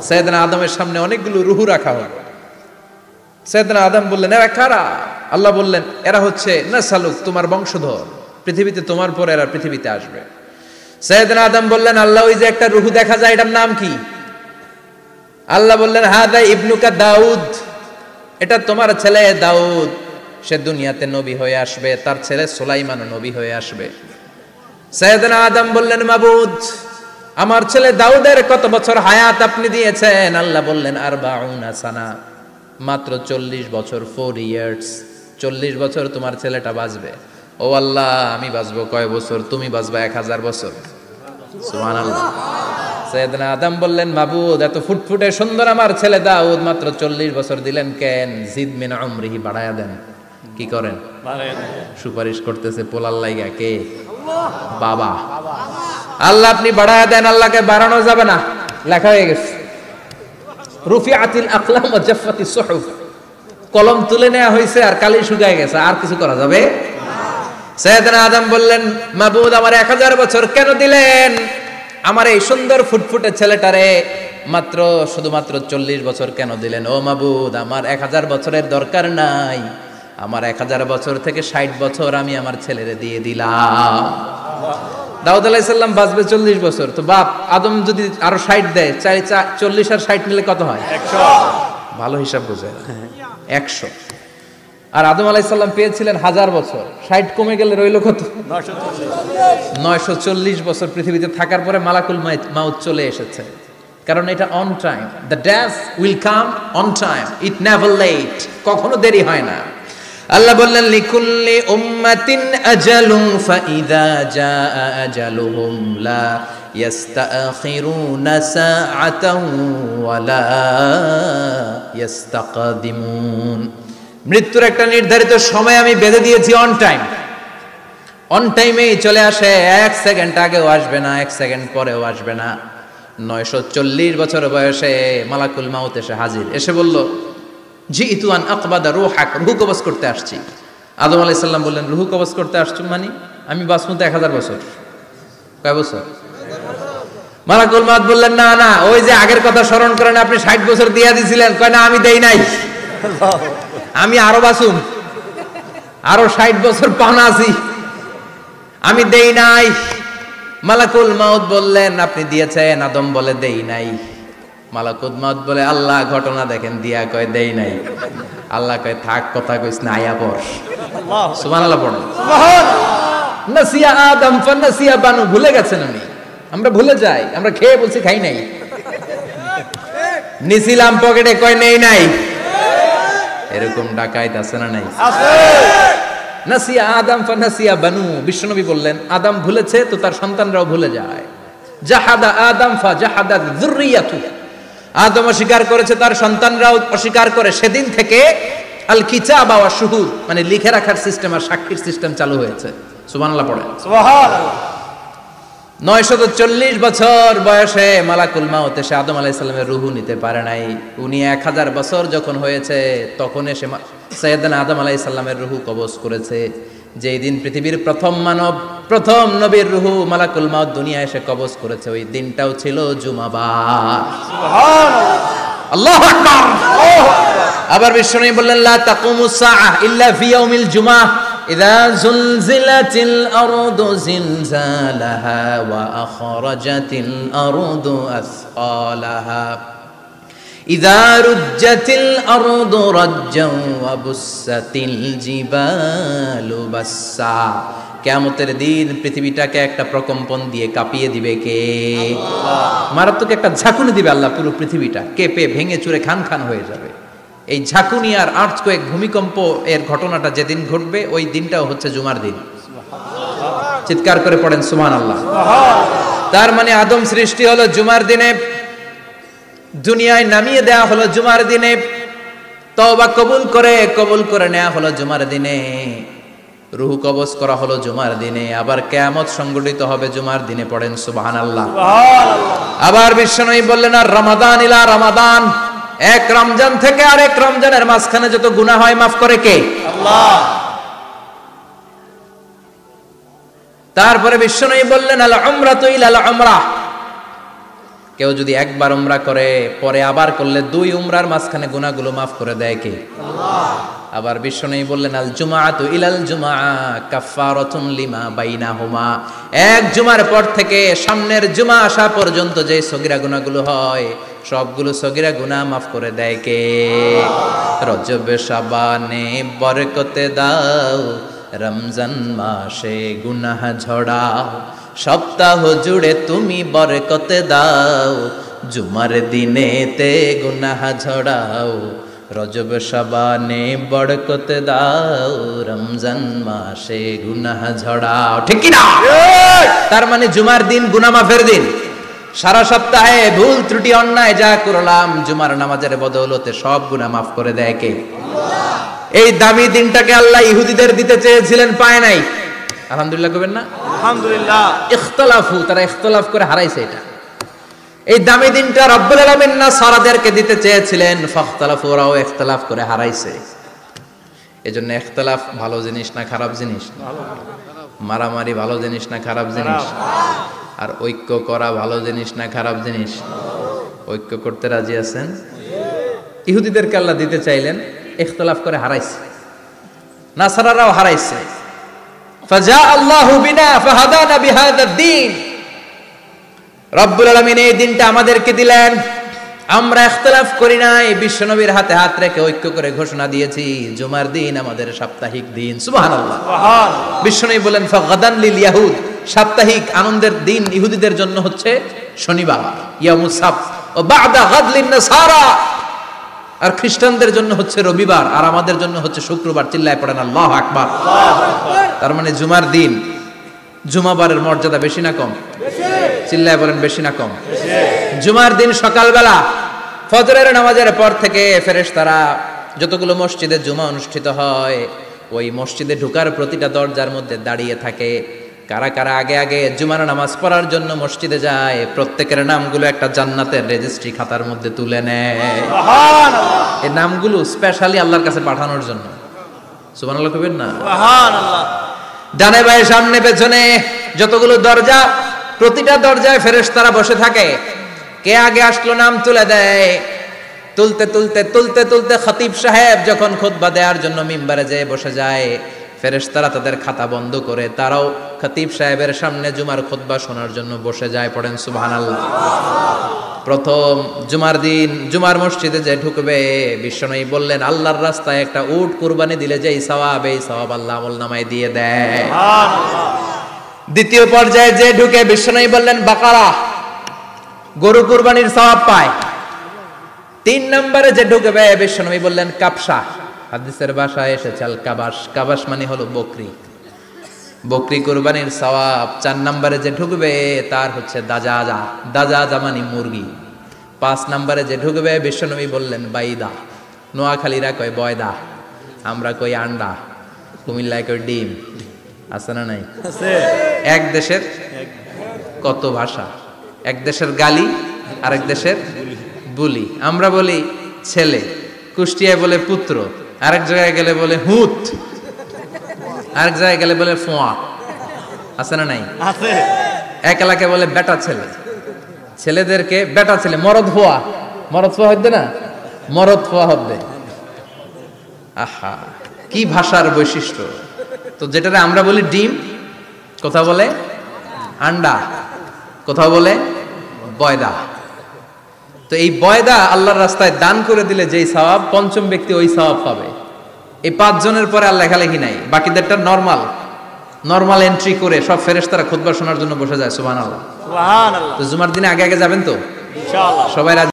সাইয়েদনা আদমের সামনে অনেকগুলো রুহু রাখা হলো। সাইয়েদনা আদম বললেন, এরা কারা? আল্লাহ বললেন, এরা হচ্ছে নাসালুক, তোমার বংশধর, পৃথিবীতে তোমার পর এরা পৃথিবীতে আসবে। সাইয়েদনা আদম বললেন, আল্লাহ ওই যে একটা রুহু দেখা যায়, এটার নাম কি? আল্লাহ বললেন, হাদা ইবনুকা দাউদ, এটা তোমার ছেলে দাউদ, সে দুনিয়াতে নবী হয়ে আসবে, তার ছেলে সুলাইমানও নবী হয়ে আসবে। সাইয়েদনা আদম বললেন, মাবুদ, আমার ছেলে দাউদের কত বছর হায়াত আপনি দিয়েছেন? আল্লাহ বললেন, 40 সানা, মাত্র 40 বছর, 4 ইয়ার্স, 40 বছর তোমার ছেলেটা বাঁচবে। ও আল্লাহ, আমি বাঁচবো কয় বছর? তুমি বাঁচবা 1000 বছর। সুবহানাল্লাহ। সাইয়েদনা আদম বললেন, মাবুদ, এত ফুটফুটে সুন্দর আমার ছেলে দাউদ, মাত্র 40 বছর দিলেন কেন? জিদ মিন উমরিহি, বাড়ায়া দেন। কি করেন? সুপারিশ করতেছে পোলার লাইগা কে? বাবা। আল্লাহ আপনি বাড়ায়া দেন। আল্লাহকে বাড়ানো যাবে না, লেখা হয়ে গেছে। রুফিআতিল আকলাম ওয়া জাফফাতিস সুহুফ, কলম তুলে নেওয়া হয়েছে আর কালি শুকায় গেছে, আর কিছু করা যাবে না। সাইয়েদনা আদম বললেন, মাবুদ, আমার 1000 বছর কেন দিলেন? আমার এই সুন্দর ফুটফুটে ছেলেটারে মাত্র শুধুমাত্র 40 বছর কেন দিলেন? ও মাবুদ, আমার 1000 বছরের দরকার নাই, আমার 1000 বছর থেকে 60 বছর আমি আমার ছেলেরে দিয়ে দিলাম। দাউদ আলাইহিস সালাম বাঁচবে 40 বছর, তো বাপ আদম যদি আরো 60 দেয়, 40 আর 60 মিলে কত হয়? 100। ভালো হিসাব বোঝেন, 100। আর আদম আলাইহিস সালাম পেয়েছিলেন 1000 বছর, 60 কমে গেলে রইল কত? 940 বছর পৃথিবীতে থাকার পরে মালাকুল মাউত চলে এসেছে, কারণ এটা on time. The death will come on time, it never late, কখনো দেরি হয় না। আল্লাহ বললেন, লিকুল্লি উম্মাতিন আজালুন ফাইযা জাআ আজালুহুম লা ইস্তাখিরুনা সাআতান ওয়া লা ইস্তাকদিমুন। মৃত্যুর একটা নির্ধারিত সময় আমি বেঁধে দিয়েছি, অন টাইম। অন টাইমেই চলে আসে, 1 সেকেন্ড আগেও আসবে না, 1 সেকেন্ড পরেও আসবে না। 940 বছর বয়সে মালাকুল মাউত এসে হাজির, এসে বলল, জিইতু আন আকবাদা রূহাক, রূহ কবজ করতে আসছি। আদম আলাইহিস সালাম বললেন, রূহ কবজ করতে আসছো মানে? আমি বাঁচবো তো 1000 বছর। কয় বছর? মালাকুল মাউত বললেন, না না, ওই যে আগের কথা স্মরণ করেন, আপনি 60 বছর দিয়া দিয়েছিলেন। কয় না, আমি দেই নাই, আমি আরো বাঁচুম, আরো 60 বছর পাওনা আছি, আমি দেই নাই। মালাকুল মাউত বললেন, আপনি দিয়েছেন? আদম বলে, দেই নাই। মালাকুল মাউত বলে, আল্লাহ ঘটনা দেখেন, দিয়া কয় দেই নাই। আল্লাহ কয়, থাক, কথা কইস না, আয়া পড়। সুবহানাল্লাহ পড়েন। নাসিয়া আদম ফানাসিয়া বানু, ভুলে গেছেন উনি। আমরা ভুলে যাই, আমরা খেয়ে বলছি খাই নাই, নিছিলাম পকেটে, কয় নেই নাই। এরকম ডাকাইত আছে না নাই? আছে। নাসিয়া আদম ফানাসিয়া বানু, বিশ্বনবী বললেন, আদম ভুলেছে তো তার সন্তানরাও ভুলে যায়। জাহাদা আদম ফাজাহাদাত যুররিয়াতু, আদম অস্বীকার করেছে, তার সন্তানরাও অস্বীকার করে। সেদিন থেকে আল কিতাবা ওয়া শুহুদ, মানে লিখে রাখার সিস্টেম আর সাক্ষীর সিস্টেম চালু হয়েছে। সুবহানাল্লাহ পড়েন। সুবহানাল্লাহ। 940 বছর বয়সে মালাকুল মাউত এসে আদম আলাইহিস সালামের রূহ নিতে পারে নাই। উনি 1000 বছর যখন হয়েছে তখন এসে সাইয়েদনা আদম আলাইহিস সালামের রূহ কবজ করেছে। যেই দিন পৃথিবীর প্রথম মানব, প্রথম নবীর রূহ মালাকুল মাউত দুনিয়ায় এসে কবজ করেছে, ওই দিনটাও ছিল জুমাবার। সুবহানাল্লাহ, আল্লাহু আকবার। আবার বিশ্বনবী বললেন, লা তাকুমুস সাআহ ইল্লা ফি ইয়াউমিল জুমআহ ইযা যুলজিলাতিল আরদু জিলজালাহা ওয়া আখরাজাতিল আরদু আসকালাহা ইযা রুজ্জাতিল আরদু রাজ্জান ওয়া বুসাতিল জিবালু বাসসা। কিয়ামতের দিন পৃথিবীটাকে একটা প্রকম্পন দিয়ে কাঁপিয়ে দিবে কে? আল্লাহ। মারাত্মক একটা ঝাঁকুনি দিবে আল্লাহ, পুরো পৃথিবীটা কেঁপে ভেঙে চুরে খান খান হয়ে যাবে। এই ঝাঁকুনি আর আর্থকোয়েক, ভূমিকম্প এর ঘটনাটা যেদিন ঘটবে ওই দিনটাও হচ্ছে জুমার দিন। চিৎকার করে পড়েন সুবহানাল্লাহ। তার মানে আদম সৃষ্টি হলো জুমার দিনে, দুনিয়ায় নামিয়ে দেয়া হলো জুমার দিনে, তওবা কবুল করে নেওয়া হলো জুমার দিনে, রূহ কবজ করা হলো জুমার দিনে, আবার কিয়ামত সংগঠিত হবে জুমার দিনে। পড়েন সুবহানাল্লাহ। আবার বিশ্বনবী বললেন, আর রমাদান ইলা রমাদান, এক রমজান থেকে আরেক রমজানের মাঝখানে যত গুনাহ হয় মাফ করে কে? আল্লাহ। তারপরে বিশ্বনবী বললেন, আল উমরাতু ইলাল উমরাহ, কেউ যদি একবার উমরা করে পরে আবার করলে 2 উমরার মাঝখানে গুনাহগুলো মাফ করে দেয় কে? আল্লাহ। আবার বিশ্বনবী বললেন আল জুমাআতু ইলাল জুমআ কাফফারাতুন লিমা বাইনাহুমা, এক জুমার পর থেকে সামনের জুমা আসা পর্যন্ত যে সগীরা গুনাহগুলো হয় সবগুলো সগীরা গুনাহ মাফ করে দেয় কে? রজব শাবানে বরকতে দাও, রমজান মাসে গুনাহ ঝড়াও, সপ্তাহ জুড়ে তুমি বরকতে দাও, জুমার দিনেতে গুনাহ ঝড়াও, রজব শাবানে বরকতে দাও, রমজান মাসে গুনাহ ঝড়াও। ঠিক কি না? তার মানে জুমার দিন গুনাহ মাফের দিন। সারা সপ্তাহে ভুল ত্রুটি অন্যায় যা করলাম জুমার নামাজের বদৌলতে সব গুনাহ মাফ করে দেয় কে? আল্লাহ। এই দামি দিনটাকে আল্লাহ ইহুদিদের দিতে চেয়েছিলেন, পায় নাই। আলহামদুলিল্লাহ কবেন না? আলহামদুলিল্লাহ। ইখতিলাফু, তারা ইখতিলাফ করে হারাইছে এটা। এই দামি দিনটা রব্বুল আলামিন নাসারাদেরকে দিতে চেয়েছিলেন, ফাখতালাফু, ওরাও ইখতিলাফ করে হারাইছে। এজন্য ইখতিলাফ ভালো জিনিস না খারাপ জিনিস? মারামারি ভালো জিনিস না খারাপ জিনিস? আর ঐক্য করা ভালো জিনিস না খারাপ জিনিস? ঐক্য করতে রাজি আছেন? ইহুদিদেরকে আল্লাহ দিতে চাইলেন, ইখতিলাফ করে হারাইছে। নাসারারাও হারাইছে। ফাজা আল্লাহু বিনা ফাহাদানা বিহাদা দ্বীন, রব্বুল আলামিন এই দিনটা আমাদেরকে দিলেন, আমরা ইখতিলাফ করি নাই, বিশ্বনবীর হাতে হাত রেখে ঐক্য করে ঘোষণা দিয়েছি জুমার দিন আমাদের সাপ্তাহিক দিন। সুবহানাল্লাহ। বিশ্বনবী বলেন ফাগাদান লিল ইয়াহুদ, সাপ্তাহিক আনন্দের দিন ইহুদিদের জন্য হচ্ছে শনিবার, ইয়ামুস সাবত, ও বাদা গাদ লিন নাসারা, আর খ্রিস্টানদের জন্য হচ্ছে রবিবার, আর আমাদের জন্য হচ্ছে শুক্রবার। চিল্লায় পড়েন আল্লাহু আকবার। তার মানে জুমার দিন, জুমাবারের মর্যাদা বেশি না কম? চিল্লায় বলেন বেশি না কম? জুমার দিন সকালবেলা ফজরের নামাজের পর থেকে ফেরেশতারা যতগুলো মসজিদে জুমা অনুষ্ঠিত হয় ওই মসজিদে ঢোকার প্রতিটা দরজার মধ্যে দাঁড়িয়ে থাকে। কারা কারা আগে আগে জুমার নামাজ পড়ার জন্য মসজিদে যায় প্রত্যেকের নামগুলো একটা জান্নাতের রেজিস্ট্রি খাতার মধ্যে তুলে নেয়। সুবহানাল্লাহ। এই নামগুলো স্পেশালি আল্লাহর কাছে পাঠানোর জন্য। সুবহানাল্লাহ কইবেন না? সুবহানাল্লাহ। ডানে বাঁয়ে সামনে পেছনে যতগুলো দরজা, প্রতিটা দরজায় ফেরেশতারা বসে থাকে। কে আগে আসলো নাম তুলে দেয়। তুলতে তুলতে তুলতে তুলতে খতিব সাহেব যখন খুতবা দেওয়ার জন্য মিম্বারে যেয়ে বসে যায়, ফেরেশতারা তাদের খাতা বন্ধ করে তারাও খতিব সাহেবের সামনে জুমার খুতবা শোনার জন্য বসে যায়। পড়েন সুবহানাল্লাহ। প্রথম জুমার দিন জুমার মসজিদে যে ঢুকবে বিশ্বনবী বললেন আল্লাহর রাস্তায় একটা উট কুরবানি দিলে যেই সওয়াব, এই সওয়াব আল্লাহ আমলনামায় দিয়ে দেয়। সুবহানাল্লাহ। দ্বিতীয় পর্যায়ে যে ঢুকে বিশ্বনবী বললেন বাকারা, গরু কুরবানির সওয়াব পায়। 3 নম্বরে যে ঢুকবে বিশ্বনবী বললেন কাবসা, হাদিসের ভাষায় এসেছে আল কাবাস, কাবাস মানে হলো বকরি, বকরি কুরবানির সওয়াব। 4 নম্বরে যে ঢুকবে তার হচ্ছে দাজাজা, দাজাজা মানে মুরগি। 5 নম্বরে যে ঢুকবে বিশ্বনবী বললেন বাইদা, নোয়াখালীরা কয় বয়দা, আমরা কই আন্ডা, কুমিল্লায় কই ডিম। আছে না নাই? আছে। এক দেশের কত ভাষা, এক দেশের গালি আরেক দেশের বুলি। আমরা বলি ছেলে, কুষ্টিয়ায় বলে পুত্র, আরেক জায়গায় গেলে বলে হুত, আরেক জায়গায় গেলে বলে ফোয়া। আছে না নাই? আছে। এক এলাকায় বলে বেটা ছেলে, ছেলেদেরকে বেটা ছেলে, মরদ ফোয়া, মরদ ফোয়া হইতে না, মরদ ফোয়া হবে। আহা কি ভাষার বৈশিষ্ট্য। তো যেটারে আমরা বলি ডিম, কোথাও বলে আন্ডা, কোথাও বলে বয়দা। তো এই বয়দা আল্লাহর রাস্তায় দান করে দিলে যেই সওয়াব, পঞ্চম ব্যক্তি ওই সওয়াব পাবে। এই 5 জনের পরে আর লেখালেখি নাই, বাকিদেরটা নরমাল এন্ট্রি করে সব ফেরেশতারা খুতবা শোনার জন্য বসে যায়। সুবহানাল্লাহ। সুবহানাল্লাহ। তো জুমার দিনে আগে আগে যাবেন তো ইনশাআল্লাহ? সবাই